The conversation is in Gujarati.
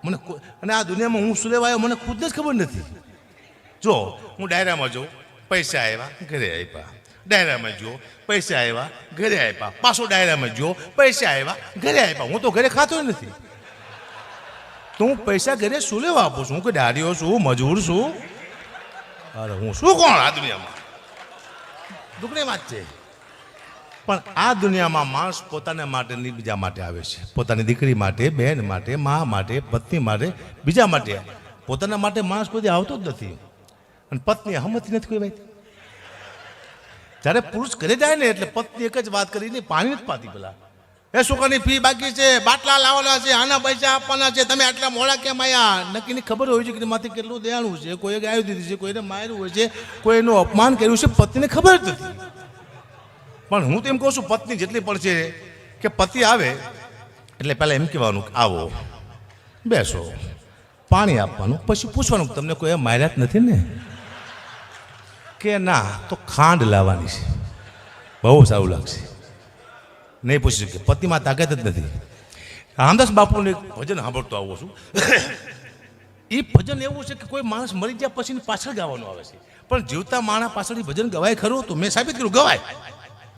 મને અને આ દુનિયામાં હું શું લેવા આવ્યો મને ખુદને જ ખબર નથી. જો હું ડાયરામાં જોઉં, પૈસા આવ્યા ઘરે આપ્યા, ડાયરામાં જો પૈસા આવ્યા ઘરે આપ્યા, પાછો ડાયરામાં જો પૈસા આવ્યા ઘરે આપ્યા. હું તો ઘરે ખાતો નથી. તો હું પૈસા ઘરે શું લેવા આપું છું? હું કે દાડીઓ છું, મજૂર છું? અરે હું શું કોણ આ દુનિયામાં? દુઃખની વાત છે. પણ આ દુનિયામાં માણસ પોતાના માટે નહીં બીજા માટે આવે છે. પોતાની દીકરી માટે, બહેન માટે, મા માટે, પત્ની માટે, બીજા માટે. પોતાના માટે માણસ કોઈ આવતો જ નથી. અને પત્ની હમતી નથી કોઈ ભાઈ. જ્યારે પુરુષ ઘરે જાય ને એટલે પત્ની એક જ વાત કરીને પાણી નથી પાતી. પેલા એ છોકરાની ફી બાકી છે, બાટલા લાવવાના છે, આના પૈસા આપવાના છે, તમે આટલા મોડા કેમ આવ્યા? નક્કીની ખબર હોય છે કે માથી કેટલું દેવાનું છે, કોઈએ ગાયું દીધી છે, કોઈને માર્યું હોય છે, કોઈનું અપમાન કર્યું છે, પત્નીને ખબર જ નથી. પણ હું તો એમ કહું છું પત્ની જેટલી પણ છે કે પતિ આવે એટલે પહેલાં એમ કહેવાનું આવો બેસો, પાણી આપવાનું, પછી પૂછવાનું તમને કોઈ માર્યા જ નથી ને? કે ના તો ખાંડ લાવવાની છે, બહુ સારું લાગશે. નહીં પૂછી શકે, પતિમાં તાકાત જ નથી. રામદાસ બાપુનું એક ભજન સાંભળતો આવું છું. એ ભજન એવું છે કે કોઈ માણસ મરી ગયા પછી પાછળ ગાવાનું આવે છે, પણ જીવતા માણસ પાછળ ભજન ગવાય ખરું? તો મેં સાબિત કર્યું ગવાય.